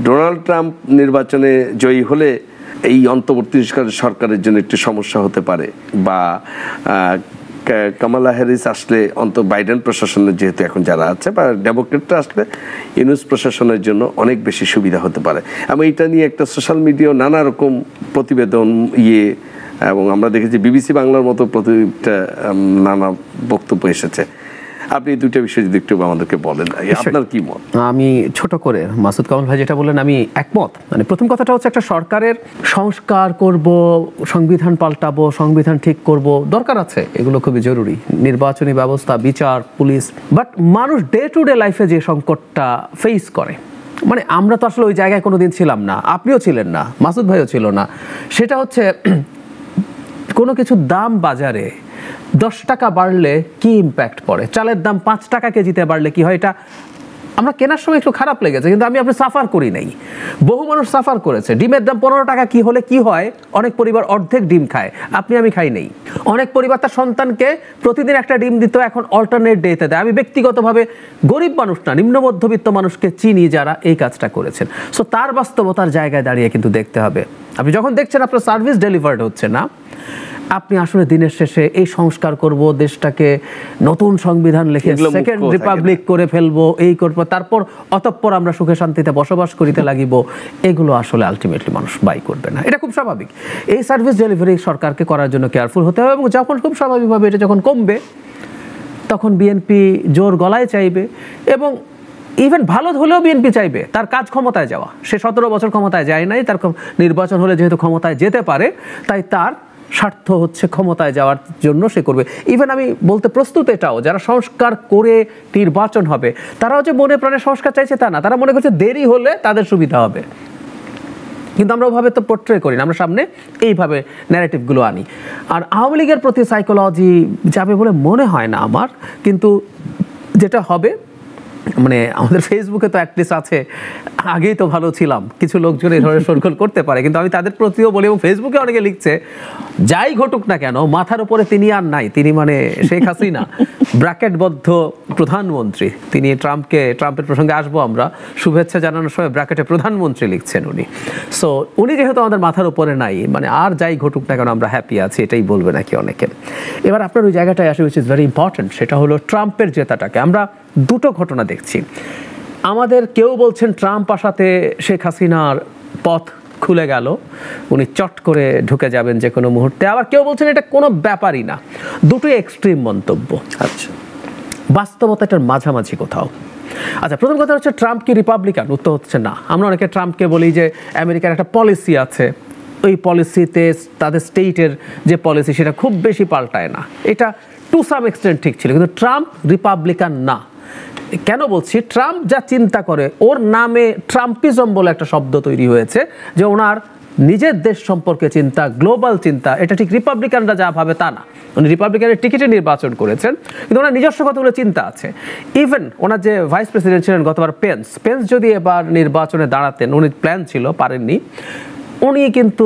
Donald Trump নির্বাচনে জয়ী হলে এই অন্তর্বর্তী সরকারের জন্য একটু সমস্যা হতে পারে, বা কামালা হ্যারিস আসলে বাইডেন প্রশাসনের যেহেতু এখন যারা আছে, বা ডেমোক্রেটরা আসলে ইউনুস প্রশাসনের জন্য অনেক বেশি সুবিধা হতে পারে। আমি এটা নিয়ে একটা সোশ্যাল মিডিয়ায় নানা রকম প্রতিবেদন এবং আমরা দেখেছি বিবিসি বাংলার মতো প্রতিটা নানা বক্তব্য এসেছে। আপনি দুইটা বিষয় যদি একটু আমাদেরকে বলেন, আপনার কি মত? আমি ছোট করে মাসুদ কামাল ভাই যেটা বললেন আমি একমত। মানে প্রথম কথাটা হচ্ছে একটা সরকারের সংস্কার করব, সংবিধান পাল্টাবো, সংবিধান ঠিক করব, দরকার আছে, এগুলো খুবই জরুরি, নির্বাচনী ব্যবস্থা, বিচার, পুলিশ। বাট মানুষ ডে টু ডে লাইফে যে সংকটটা ফেস করে, মানে আমরা তো আসলে ওই জায়গায় কোনোদিন ছিলাম না, আপনিও ছিলেন না, মাসুদ ভাইও ছিল না। সেটা হচ্ছে কোনো কিছুর দাম বাজারে 10 টাকা বাড়লে কি ইম্প্যাক্ট পড়ে, চালের দাম 5 টাকা কেজিতে বাড়লে কি হয়, এটা আমরা কেনার সময় একটু খারাপ লেগেছে, কিন্তু আমি আপনি সাফার করি নাই, বহু মানুষ সাফার করেছে। ডিমের দাম 15 টাকা কি হলে কি হয়, অনেক পরিবার অর্ধেক ডিম খায়, আপনি আমি খাই নেই। অনেক পরিবার তার সন্তানকে প্রতিদিন একটা ডিম দিত, এখন অল্টারনেট ডেতে দেয়। আমি ব্যক্তিগতভাবে গরিব মানুষ না, নিম্ন মধ্যবিত্ত মানুষকে চিনি যারা এই কাজটা করেছেন। সো তার বাস্তবতার জায়গায় দাঁড়িয়ে কিন্তু দেখতে হবে। আপনি যখন দেখছেন আপনার সার্ভিস ডেলিভার্ড হচ্ছে না, আপনি আসলে দিনের শেষে এই সংস্কার করব, দেশটাকে নতুন সংবিধান লিখে সেকেন্ড রিপাবলিক করে ফেলবো, এই করবো, তারপর অতঃপর আমরা সুখে শান্তিতে বসবাস করিতে লাগিব, এগুলো আসলে আলটিমেটলি মানুষ বাই করবে না। এটা খুব স্বাভাবিক। এই সার্ভিস ডেলিভারি সরকারকে করার জন্য কেয়ারফুল হতে হবে, এবং যখন খুব স্বাভাবিকভাবে এটা যখন কমবে তখন বিএনপি জোর গলায় চাইবে, এবং ইভেন ভালো হলেও বিএনপি চাইবে তার কাজ ক্ষমতায় যাওয়া। সে 17 বছর ক্ষমতায় যায় নাই, তার নির্বাচন হলে যেহেতু ক্ষমতায় যেতে পারে, তাই তার স্বার্থ হচ্ছে ক্ষমতায় যাওয়ার জন্য সে করবে। ইভেন আমি বলতে প্রস্তুত এটাও, যারা সংস্কার করে নির্বাচন হবে তারাও যে মনে প্রাণে সংস্কার চাইছে তা না, তারা মনে করছে দেরি হলে তাদের সুবিধা হবে। কিন্তু আমরা ওভাবে তো পোর্ট্রে করি না, আমরা সামনে এইভাবে ন্যারেটিভগুলো আনি। আর আওয়ামী লীগের প্রতি সাইকোলজি যাবে বলে মনে হয় না আমার, কিন্তু যেটা হবে, মানে আমাদের ফেসবুকে তো অ্যাটলিস্ট আছে, আগেই তো ভালো ছিলাম, কিছু লোকজন এই ধরনের শোরগোল করতে পারে, কিন্তু আমি তাদের প্রতিও বলি, এবং ফেসবুকে অনেকে লিখছে যাই ঘটুক না কেন মাথার উপরে তিনি আর নাই, তিনি মানে শেখ হাসিনা ব্র্যাকেটবদ্ধ প্রধানমন্ত্রী, তিনি ট্রাম্পের প্রসঙ্গে আসবো আমরা, শুভেচ্ছা জানানোর সময় ব্র্যাকেটে প্রধানমন্ত্রী লিখছেন উনি। সো উনি যেহেতু আমাদের মাথার উপরে নাই, মানে আর যাই ঘটুক না কেন আমরা হ্যাপি আছি, এটাই বলবে নাকি অনেকে। এবার আপনার ওই জায়গাটায় আসে, উইচ ইজ ভেরি ইম্পর্টেন্ট, সেটা হলো ট্রাম্পের জেতাটাকে আমরা দুটো ঘটনা দেখছি। আমাদের কেউ বলছেন ট্রাম্প আসাতে শেখ হাসিনার পথ খুলে গেল, উনি চট করে ঢুকে যাবেন যে কোনো মুহূর্তে, আবার কেউ বলছেন এটা কোনো ব্যাপারই না। দুটোই এক্সট্রিম মন্তব্য। আচ্ছা, বাস্তবতাটার মাঝামাঝি কোথাও। আচ্ছা, প্রথম কথা হচ্ছে ট্রাম্প কি রিপাবলিকান? উত্তর হচ্ছে না। আমরা অনেকে ট্রাম্পকে বলি যে আমেরিকার একটা পলিসি আছে, ওই পলিসিতে তাদের স্টেটের যে পলিসি সেটা খুব বেশি পাল্টায় না, এটা টু সাম এক্সটেন্ট ঠিক ছিল, কিন্তু ট্রাম্প রিপাবলিকান না। কেন বলছি? ট্রাম্প যা চিন্তা করে, ওর নামে ট্রাম্পিজম বলে একটা শব্দ তৈরি হয়েছে, যে ওনার নিজের দেশ সম্পর্কে চিন্তা, গ্লোবাল চিন্তা। এটা ঠিক রিপাবলিকানরা যা ভাবে তা না। উনি রিপাবলিকানের টিকিটে নির্বাচন করেছেন, কিন্তু ওনার নিজস্ব কতগুলো চিন্তা আছে। ইভেন ওনার যে ভাইস প্রেসিডেন্ট ছিলেন গতবার পেন্স যদি এবার নির্বাচনে দাঁড়াতেন, উনি প্ল্যান ছিল, পারেননি, উনি কিন্তু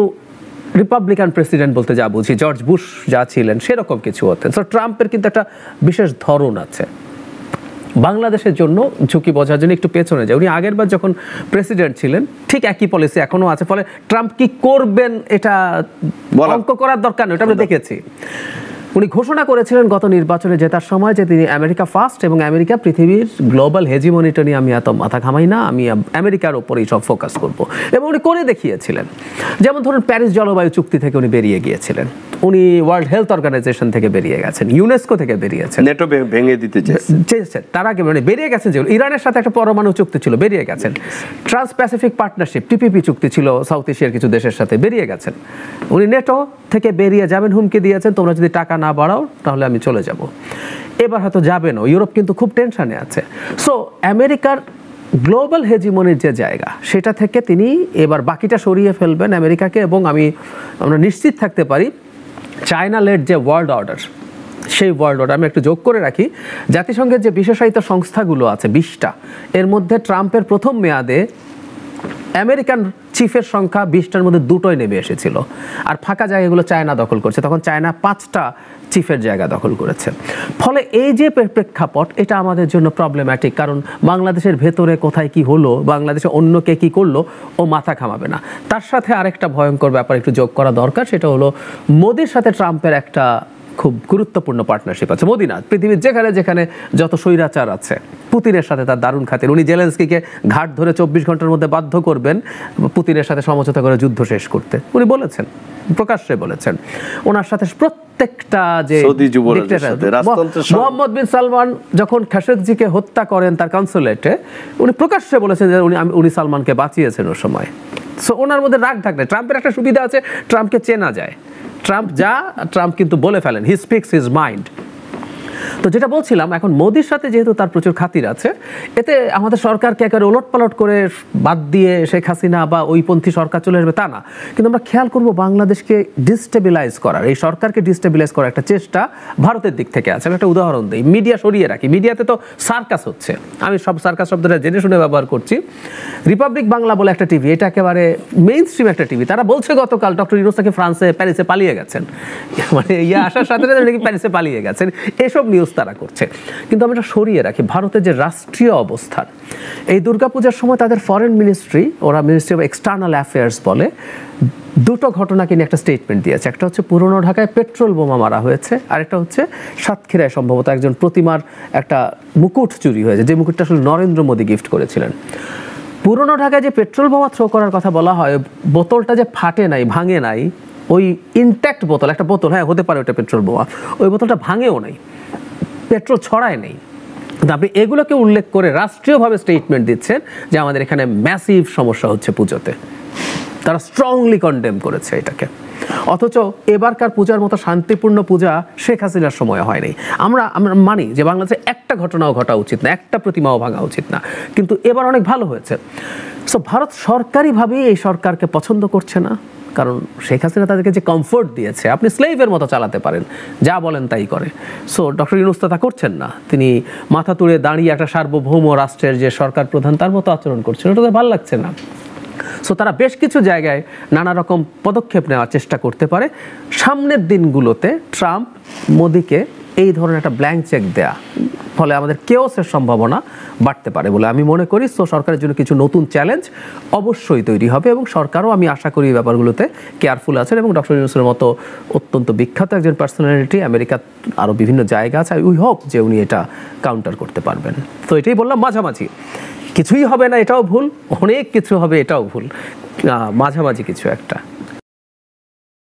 রিপাবলিকান প্রেসিডেন্ট বলতে যা বুঝি, জর্জ বুশ যা ছিলেন সেরকম কিছু হতেন। সো ট্রাম্পের কিন্তু একটা বিশেষ ধরন আছে। বাংলাদেশের জন্য ঝুঁকি বোঝার জন্য একটু পেছনে যায়। উনি আগের বার যখন প্রেসিডেন্ট ছিলেন ঠিক একই পলিসি এখনো আছে, ফলে ট্রাম্প কি করবেন এটা অঙ্ক করার দরকার নেই, ওটা আমরা দেখেছি। উনি ঘোষণা করেছিলেন গত নির্বাচনে জেতার সময় যে তিনি আমেরিকা ফার্স্ট, এবং আমেরিকা পৃথিবীর গ্লোবাল হেজিমনিটা নিয়ে আমি এত মাথা ঘামাই না, আমি আমেরিকার ওপরেই সব ফোকাস করব, এবং উনি করে দেখিয়েছিলেন। যেমন ধরুন প্যারিস জলবায়ু চুক্তি থেকে উনি বেরিয়ে গিয়েছিলেন, উনি ওয়ার্ল্ড হেলথ অর্গানাইজেশন থেকে বেরিয়ে গেছেন, ইউনেস্কো থেকে বেরিয়েছেন, নেটো ভেঙে দিতে চেয়েছেন, তার আগে মানে বেরিয়ে গেছেন, যেগুলো ইরানের সাথে একটা পরমাণু চুক্তি ছিল বেরিয়ে গেছেন, ট্রান্স প্যাসিফিক পার্টনারশিপ টিপিপি চুক্তি ছিল সাউথ এশিয়ার কিছু দেশের সাথে, বেরিয়ে গেছেন। উনি নেটো থেকে বেরিয়ে যাবেন, হুমকি দিয়েছেন তোমরা যদি টাকা না বাড়াও তাহলে আমি চলে যাব। এবার হয়তো যাবেনও, ইউরোপ কিন্তু খুব টেনশনে আছে। সো আমেরিকার গ্লোবাল হেজিমনির যে জায়গা, সেটা থেকে তিনি এবার বাকিটা সরিয়ে ফেলবেন আমেরিকাকে, এবং আমরা নিশ্চিত থাকতে পারি চায়না লেড যে ওয়ার্ল্ড অর্ডার, সেই ওয়ার্ল্ড অর্ডার, আমি একটু যোগ করে রাখি, জাতিসংঘের যে বিশেষায়িত সংস্থাগুলো আছে 20টা, এর মধ্যে ট্রাম্পের প্রথম মেয়াদে আমেরিকান চিফের সংখ্যা 20টার মধ্যে 2টোই নেমে এসেছিল, আর ফাঁকা জায়গাগুলো চায়না দখল করছে। তখন চায়না 5টা চিফের জায়গা দখল করেছে। ফলে এই যে প্রেক্ষাপট, এটা আমাদের জন্য প্রবলেম্যাটিক, কারণ বাংলাদেশের ভেতরে কোথায় কি হলো, বাংলাদেশে অন্য কে কি করলো, ও মাথা ঘামাবে না। তার সাথে আরেকটা ভয়ঙ্কর ব্যাপার একটু যোগ করা দরকার, সেটা হলো মোদির সাথে ট্রাম্পের একটা খুব গুরুত্বপূর্ণ পার্টনারশিপ আছে। মোদি না, পৃথিবীর যেখানে যেখানে যত স্বৈরাচার আছে, পুতিনের সাথে তার দারুণ খাতির। উনি জেলেনস্কিকে ঘাট ধরে 24 ঘন্টার মধ্যে বাধ্য করবেন পুতিনের সাথে সমঝোতা করে যুদ্ধ শেষ করতে, উনি বলেছেন, প্রকাশ্যে বলেছেন। ওনার সাথে প্রত্যেকটা যে মোহাম্মদ বিন সালমান যখন খাশোগিকে হত্যা করেন তার কনসুলেটে, উনি প্রকাশ্যে বলেছেন যে উনি সালমানকে বাঁচিয়েছেন ওই সময়। সো ওনার মধ্যে রাগ থাকলে, ট্রাম্পের একটা সুবিধা আছে, ট্রাম্পকে চেনা যায়। ট্রাম্প কিন্তু বলে ফেলেন, হি স্পিক্স হিজ মাইন্ড। তো যেটা বলছিলাম, এখন মোদির সাথে যেহেতু তার প্রচুর খাতির আছে, এতে আমাদের সরকারকে একেবারে ওলটপালট করে বাদ দিয়ে শেখ হাসিনা বা ওইপন্থী সরকার চলে আসবে তা না, কিন্তু আমরা খেয়াল করব বাংলাদেশকে ডিস্টেবিলাইজ করার, এই সরকারকে ডিস্টেবিলাইজ করার একটা চেষ্টা ভারতের দিক থেকে আছে। আমি একটা উদাহরণ দিই, মিডিয়া সরিয়ে রাখি, মিডিয়াতে তো সার্কাস হচ্ছে, আমি সব সার্কাস শব্দটা জেনে শুনে ব্যবহার করছি। রিপাবলিক বাংলা বলে একটা টিভি, এটা একেবারে মেইন স্ট্রিম একটা টিভি, তারা বলছে গতকাল ডক্টর ইউনূস নাকি প্যারিসে পালিয়ে গেছেন, মানে আসার সাথে সাথে নাকি প্যারিসে পালিয়ে গেছেন, এসব নিউজ তারা করছে। কিন্তু আমরা সরিয়ে রাখি ভারতের যে রাষ্ট্রীয় অবস্থান। এই দুর্গাপূজার সময় তাদের ফরেন মিনিস্ট্রি, ওরা মিনিস্ট্রি অফ এক্সটার্নাল অ্যাফেয়ার্স বলে, দুটো ঘটনাকে নিয়ে একটা স্টেটমেন্ট দিয়েছে। একটা হচ্ছে পুরনো ঢাকায় পেট্রোল বোমা মারা হয়েছে, আর একটা হচ্ছে সাতক্ষীরায় সম্ভবত একজন প্রতিমার একটা মুকুট চুরি হয়েছে, যে মুকুটটা আসলে নরেন্দ্র মোদী গিফট করেছিলেন। পুরনো ঢাকায় যে পেট্রোল বোমা থ্রো করার কথা বলা হয়, বোতলটা যে ফাটে নাই, ভাঙে নাই, ওই ইনট্যাক্ট বোতল, একটা বোতল, হ্যাঁ হতে পারে ওটা পেট্রোল বোমা, ওই বোতলটা ভাঙেও নাই, পেট্রোল ছড়ায় নেই। কিন্তু আপনি এগুলোকে উল্লেখ করে রাষ্ট্রীয়ভাবে স্টেটমেন্ট দিচ্ছেন যে আমাদের এখানে ম্যাসিভ সমস্যা হচ্ছে পুজোতে। তারা স্ট্রংলি কন্ডেম করেছে এটাকে। অথচ এবারকার পূজার মতো শান্তিপূর্ণ পূজা শেখ হাসিনার সময় হয়নি। আমরা মানি যে বাংলাদেশে একটা ঘটনাও ঘটা উচিত না, একটা প্রতিমাও ভাঙা উচিত না, কিন্তু এবার অনেক ভালো হয়েছে। সো ভারত সরকারিভাবেই এই সরকারকে পছন্দ করছে না, কারণ শেখ হাসিনা তাদেরকে যে কমফোর্ট দিয়েছে, আপনি স্লেভের মতো চালাতে পারেন, যা বলেন তাই করে। সো ডক্টর ইউনূস তা করছেন না, তিনি মাথা তুলে দাঁড়িয়ে একটা সার্বভৌম রাষ্ট্রের যে সরকার প্রধান তার মতো আচরণ করছেন, ওটা তাদের ভালো লাগছে না। সো তারা বেশ কিছু জায়গায় নানা রকম পদক্ষেপ নেওয়ার চেষ্টা করতে পারে। সামনের দিনগুলোতে ট্রাম্প মোদিকে এই ধরনের একটা ব্ল্যাঙ্ক চেক দেয়া, ফলে আমাদের কেওসের সম্ভাবনা বাড়তে পারে বলে আমি মনে করি। সো সরকারের জন্য কিছু নতুন চ্যালেঞ্জ অবশ্যই তৈরি হবে, এবং সরকারও আমি আশা করি এই ব্যাপারগুলোতে কেয়ারফুল আছেন, এবং ডক্টর ইউনূসের মতো অত্যন্ত বিখ্যাত একজন পার্সোনালিটি, আমেরিকার আরও বিভিন্ন জায়গা আছে, উই হোপ যে উনি এটা কাউন্টার করতে পারবেন। তো এটাই বললাম, মাঝামাঝি কিছুই হবে না এটাও ভুল, অনেক কিছু হবে এটাও ভুল, মাঝামাঝি কিছু একটা।